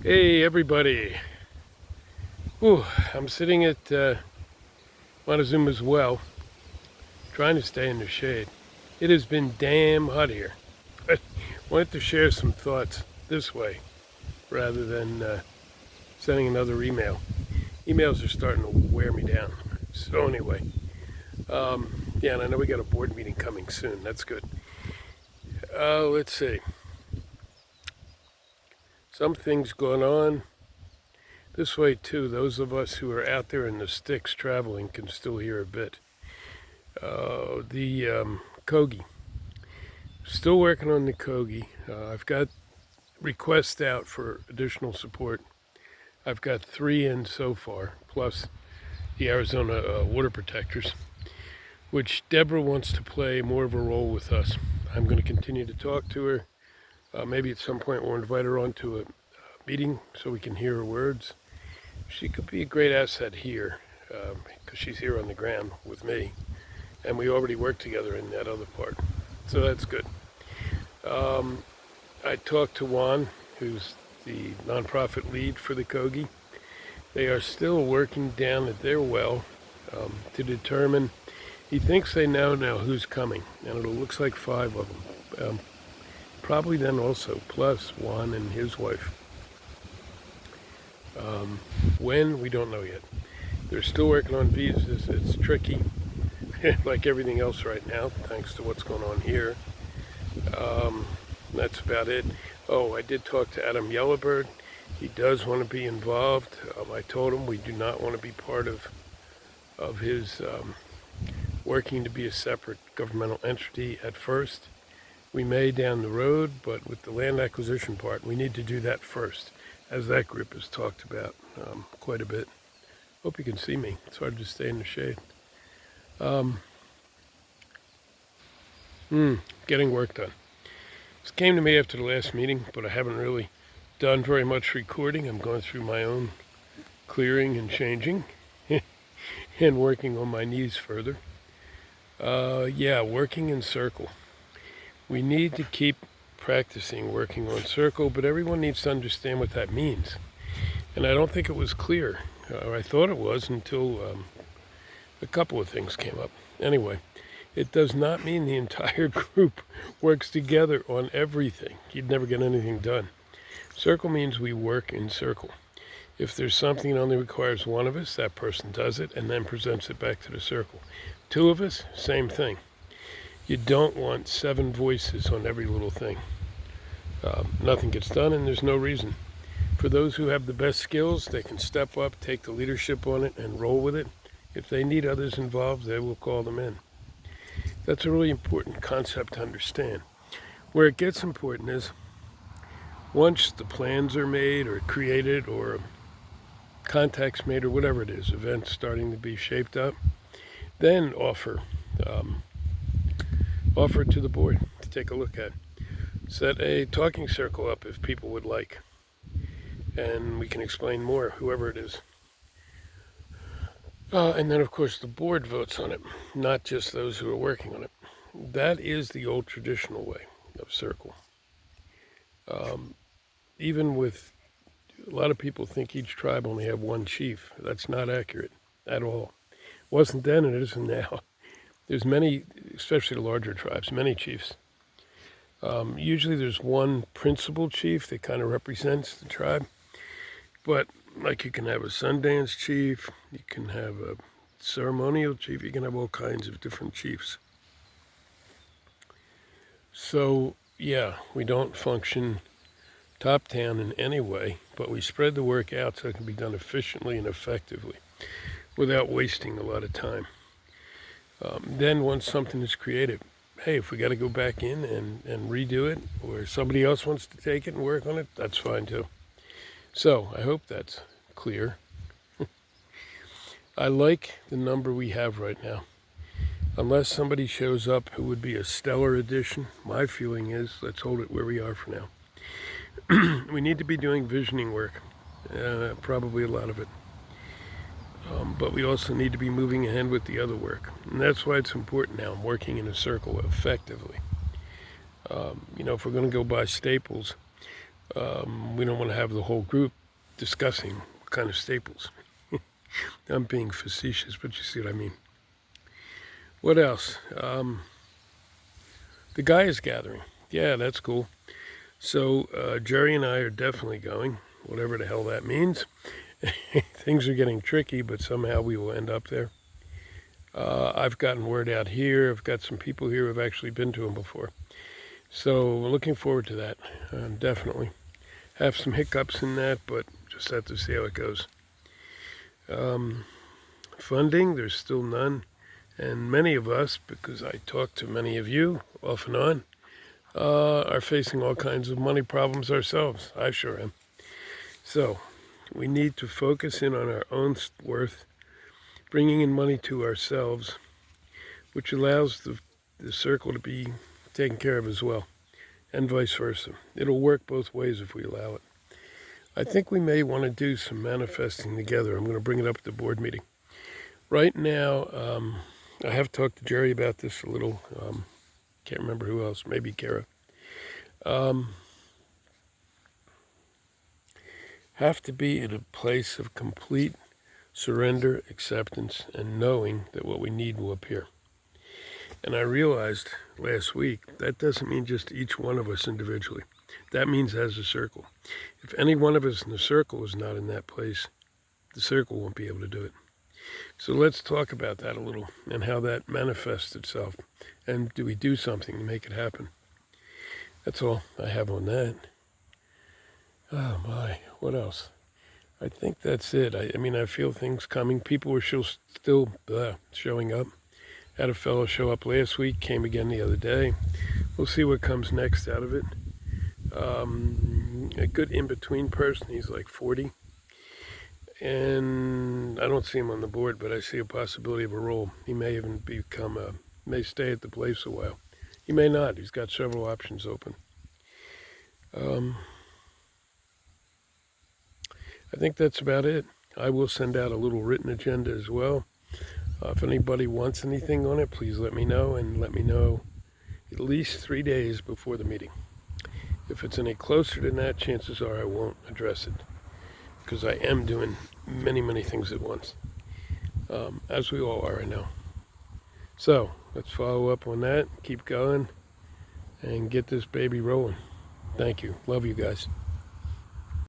Hey everybody. Ooh, I'm sitting at Montezuma's well, trying to stay in the shade. It has been damn hot here. I wanted to share some thoughts this way rather than sending another email. Emails are starting to wear me down. So anyway, yeah, and I know we got a board meeting coming soon. That's good. Let's see. Some things going on. This way too, those of us who are out there in the sticks traveling can still hear a bit. The Kogi. Still working on the Kogi. I've got requests out for additional support. I've got 3 in so far, plus the Arizona water protectors, which Deborah wants to play more of a role with us. I'm going to continue to talk to her. Maybe at some point we'll invite her onto a meeting so we can hear her words. She could be a great asset here because she's here on the ground with me, and we already work together in that other part, so that's good. I talked to Juan, who's the nonprofit lead for the Kogi. They are still working down at their well to determine. He thinks they now know who's coming, and it looks like 5 of them. Probably then also, plus Juan and his wife. When, we don't know yet. They're still working on visas. It's tricky, like everything else right now, thanks to what's going on here. That's about it. Oh, I did talk to Adam Yellowbird. He does want to be involved. I told him we do not want to be part of his working to be a separate governmental entity at first. We may down the road, but with the land acquisition part, we need to do that first, as that group has talked about quite a bit. Hope you can see me. It's hard to stay in the shade. Getting work done. This came to me after the last meeting, but I haven't really done very much recording. I'm going through my own clearing and changing and working on my knees further. Yeah, working in circle. We need to keep practicing working on circle, but everyone needs to understand what that means. And I don't think it was clear, or I thought it was until a couple of things came up. Anyway, it does not mean the entire group works together on everything. You'd never get anything done. Circle means we work in circle. If there's something that only requires one of us, that person does it and then presents it back to the circle. 2 of us, same thing. You don't want 7 voices on every little thing. Nothing gets done and there's no reason. For those who have the best skills, they can step up, take the leadership on it, and roll with it. If they need others involved, they will call them in. That's a really important concept to understand. Where it gets important is once the plans are made or created or contacts made or whatever it is, events starting to be shaped up, then offer it to the board to take a look at. Set a talking circle up if people would like, and we can explain more, whoever it is. And then, of course, the board votes on it, not just those who are working on it. That is the old traditional way of circle. Even with, a lot of people think each tribe only have one chief. That's not accurate at all. Wasn't then and it isn't now. There's many, especially the larger tribes, many chiefs. Usually there's one principal chief that kind of represents the tribe. But like you can have a Sundance chief, you can have a ceremonial chief, you can have all kinds of different chiefs. So yeah, we don't function top-down in any way, but we spread the work out so it can be done efficiently and effectively without wasting a lot of time. Then once something is created, hey, if we got to go back in and redo it, or somebody else wants to take it and work on it, that's fine too. So I hope that's clear. I like the number we have right now. Unless somebody shows up who would be a stellar addition, my feeling is let's hold it where we are for now. We need to be doing visioning work, probably a lot of it. But we also need to be moving ahead with the other work. And that's why it's important now. I'm working in a circle effectively. If we're going to go buy staples, We don't want to have the whole group discussing what kind of staples. I'm being facetious, but you see what I mean. What else? The Gaia gathering. Yeah, that's cool. So Jerry and I are definitely going, whatever the hell that means. Things are getting tricky, but somehow we will end up there. I've gotten word out here. I've got some people here who have actually been to them before. So we're looking forward to that, definitely. Have some hiccups in that, but just have to see how it goes. Funding, there's still none. And many of us, because I talk to many of you off and on, are facing all kinds of money problems ourselves. I sure am. So we need to focus in on our own worth, bringing in money to ourselves, which allows the circle to be taken care of as well, and vice versa. It'll work both ways if we allow it. I think we may want to do some manifesting together. I'm going to bring it up at the board meeting. Right now, I have talked to Jerry about this a little. Can't remember who else, maybe Kara. Have to be in a place of complete surrender, acceptance, and knowing that what we need will appear. And I realized last week that doesn't mean just each one of us individually. That means as a circle. If any one of us in the circle is not in that place, the circle won't be able to do it. So let's talk about that a little and how that manifests itself. And do we do something to make it happen? That's all I have on that. Oh my, what else? I think that's it. I mean, I feel things coming. People were still showing up. Had a fellow show up last week, came again the other day. We'll see what comes next out of it. A good in-between person, he's like 40. And I don't see him on the board, but I see a possibility of a role. He may even may stay at the place a while. He may not. He's got several options open. I think that's about it. I will send out a little written agenda as well. If anybody wants anything on it, please let me know, and let me know at least 3 days before the meeting. If it's any closer than that, chances are I won't address it, because I am doing many, many things at once, as we all are right now. So let's follow up on that, keep going, and get this baby rolling. Thank you. Love you guys.